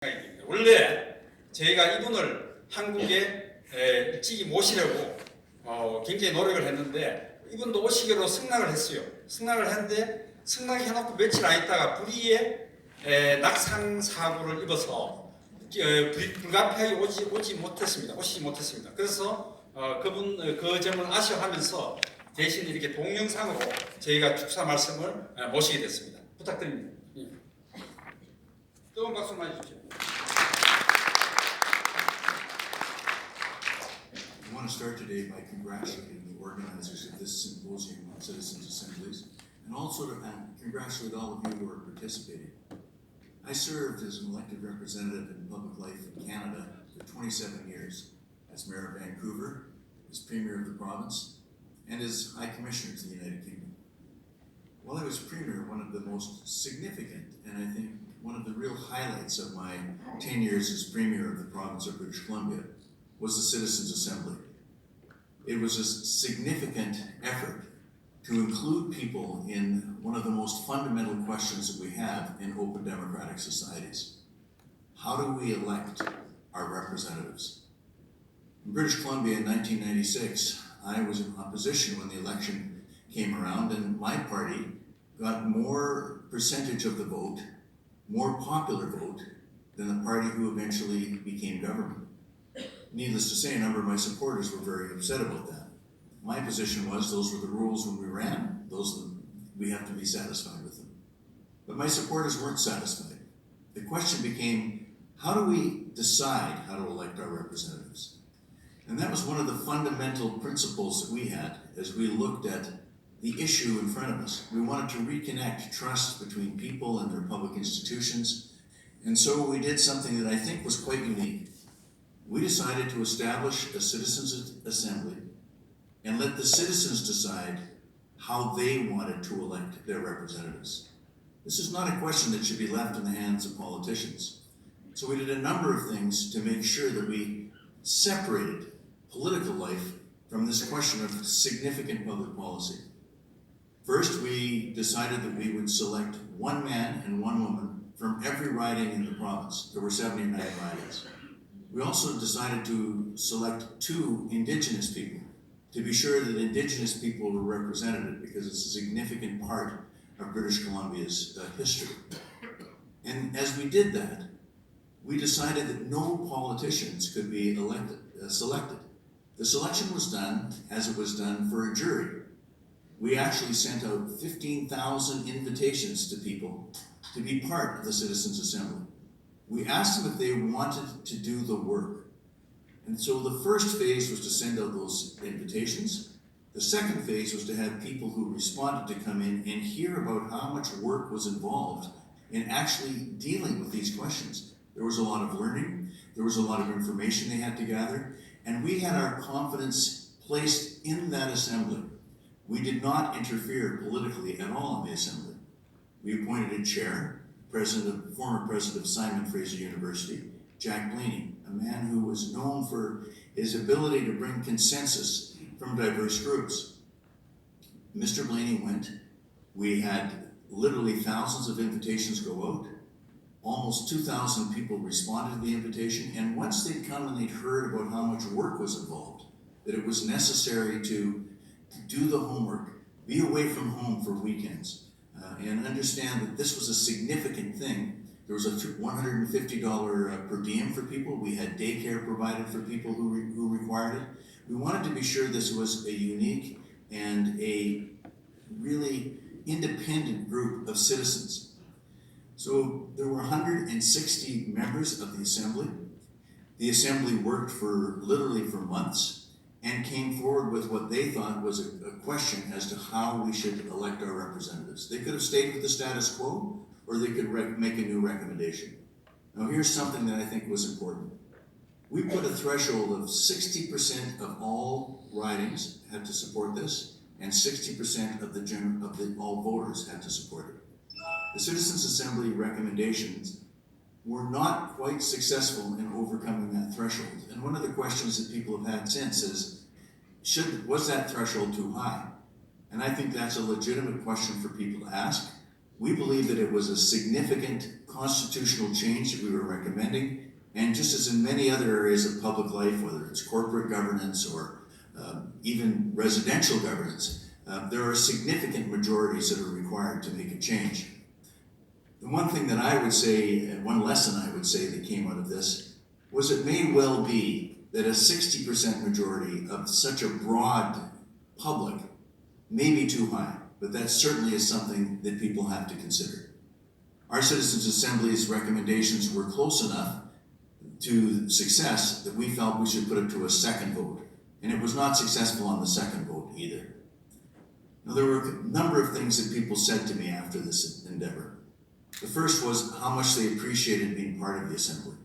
생각입니다. 원래 저희가 이분을 한국에 일찍이 모시려고 굉장히 노력을 했는데 이분도 오시기로 승낙을 했어요. 승낙을 했는데 승낙해놓고 며칠 안 있다가 불의의 낙상 사고를 입어서 불가피하게 오시지 못했습니다. 그래서 그분 그 점을 아쉬워하면서 대신 이렇게 동영상으로 저희가 축사 말씀을 모시게 됐습니다. 부탁드립니다. 뜨거운 박수만 해주십시오. I want to start today by congratulating the organizers of this symposium on citizens' assemblies and also to congratulate all of you who are participating. I served as an elected representative in public life in Canada for 27 years as Mayor of Vancouver, as Premier of the province, and as High Commissioner to the United Kingdom. While I was Premier, one of the most significant and I think one of the real highlights of my 10 years as Premier of the province of British Columbia was the Citizens' Assembly. It was a significant effort to include people in one of the most fundamental questions that we have in open democratic societies. How do we elect our representatives? In British Columbia in 1996, I was in opposition when the election came around, and my party got more percentage of the vote, more popular vote, than the party who eventually became government. Needless to say, a number of my supporters were very upset about that. My position was those were the rules when we ran, we have to be satisfied with them. But my supporters weren't satisfied. The question became, how do we decide how to elect our representatives? And that was one of the fundamental principles that we had as we looked at the issue in front of us. We wanted to reconnect trust between people and their public institutions. And so we did something that I think was quite unique. We decided to establish a citizens' assembly and let the citizens decide how they wanted to elect their representatives. This is not a question that should be left in the hands of politicians. So we did a number of things to make sure that we separated political life from this question of significant public policy. First, we decided that we would select one man and one woman from every riding in the province. There were 79 ridings. We also decided to select 2 Indigenous people to be sure that Indigenous people were represented because it's a significant part of British Columbia's history. And as we did that, we decided that no politicians could be selected. The selection was done as it was done for a jury. We actually sent out 15,000 invitations to people to be part of the Citizens' Assembly. We asked them if they wanted to do the work. And so the first phase was to send out those invitations. The second phase was to have people who responded to come in and hear about how much work was involved in actually dealing with these questions. There was a lot of learning, there was a lot of information they had to gather, and we had our confidence placed in that assembly. We did not interfere politically at all in the assembly. We appointed a chair, former president of Simon Fraser University, Jack Blaney, a man who was known for his ability to bring consensus from diverse groups. Mr. Blaney went. We had literally thousands of invitations go out. Almost 2,000 people responded to the invitation, and once they'd come and they'd heard about how much work was involved, that it was necessary to do the homework, be away from home for weekends, and understand that this was a significant thing. There was a $150 per diem for people. We had daycare provided for people who required it. We wanted to be sure this was a unique and a really independent group of citizens. So there were 160 members of the assembly. The assembly worked literally for months and came forward with what they thought was a question as to how we should elect our representatives. They could have stayed with the status quo, or they could make a new recommendation. Now here's something that I think was important. We put a threshold of 60% of all ridings had to support this, and 60% of all voters had to support it. The Citizens' Assembly recommendations were not quite successful in overcoming that threshold. And one of the questions that people have had since is, was that threshold too high? And I think that's a legitimate question for people to ask. We believe that it was a significant constitutional change that we were recommending, and just as in many other areas of public life, whether it's corporate governance or even residential governance, there are significant majorities that are required to make a change. The one thing that I would say, and one lesson I would say that came out of this, was it may well be that a 60% majority of such a broad public may be too high, but that certainly is something that people have to consider. Our Citizens Assembly's recommendations were close enough to success that we felt we should put it to a second vote, and it was not successful on the second vote either. Now, there were a number of things that people said to me after this endeavor. The first was how much they appreciated being part of the Assembly.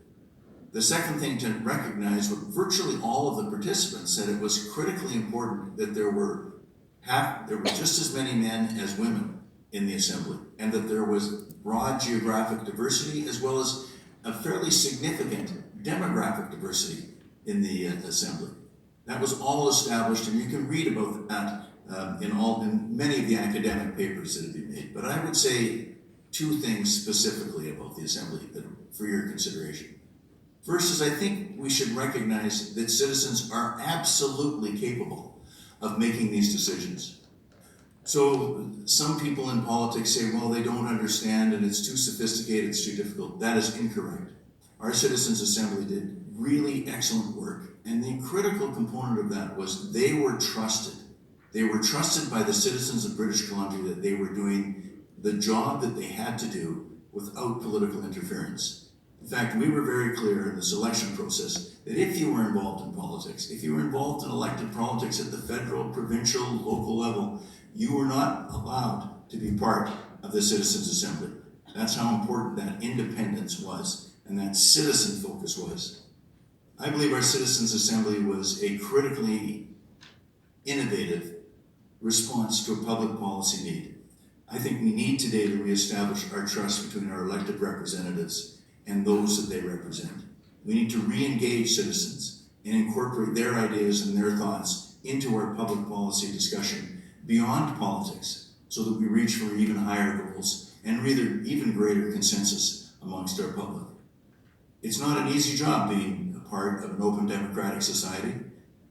The second thing to recognize was virtually all of the participants said it was critically important that there were just as many men as women in the Assembly, and that there was broad geographic diversity as well as a fairly significant demographic diversity in the Assembly. That was all established, and you can read about that in many of the academic papers that have been made. But I would say two things specifically about the Assembly for your consideration. First is I think we should recognize that citizens are absolutely capable of making these decisions. So some people in politics say, well, they don't understand and it's too sophisticated, it's too difficult. That is incorrect. Our Citizens Assembly did really excellent work, and the critical component of that was they were trusted. They were trusted by the citizens of British Columbia that they were doing the job that they had to do without political interference. In fact, we were very clear in the selection process that if you were involved in politics, if you were involved in elected politics at the federal, provincial, local level, you were not allowed to be part of the Citizens Assembly. That's how important that independence was and that citizen focus was. I believe our Citizens Assembly was a critically innovative response to a public policy need. I think we need today to reestablish our trust between our elected representatives and those that they represent. We need to re-engage citizens and incorporate their ideas and their thoughts into our public policy discussion beyond politics so that we reach for even higher goals and even greater consensus amongst our public. It's not an easy job being a part of an open democratic society.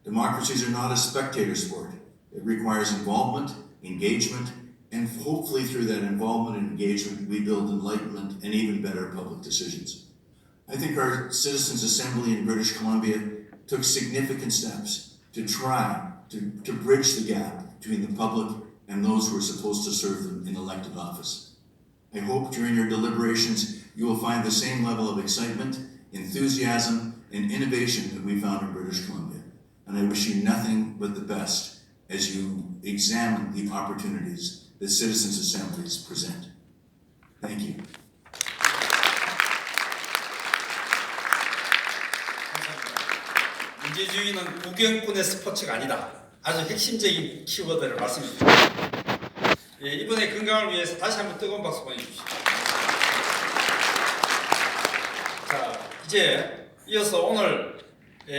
Democracies are not a spectator sport. It requires involvement, engagement, and hopefully through that involvement and engagement, we build enlightenment and even better public decisions. I think our Citizens Assembly in British Columbia took significant steps to try to bridge the gap between the public and those who are supposed to serve them in elected office. I hope during your deliberations, you will find the same level of excitement, enthusiasm, and innovation that we found in British Columbia. And I wish you nothing but the best as you examine the opportunities that Citizens Assemblies present. Thank you. 민주주의는 구경꾼의 스포츠가 아니다. 아주 핵심적인 키워드를 말씀드립니다. 예, 이번에 건강을 위해서 다시 한번 뜨거운 박수 보내주십시오. 자, 이제 이어서 오늘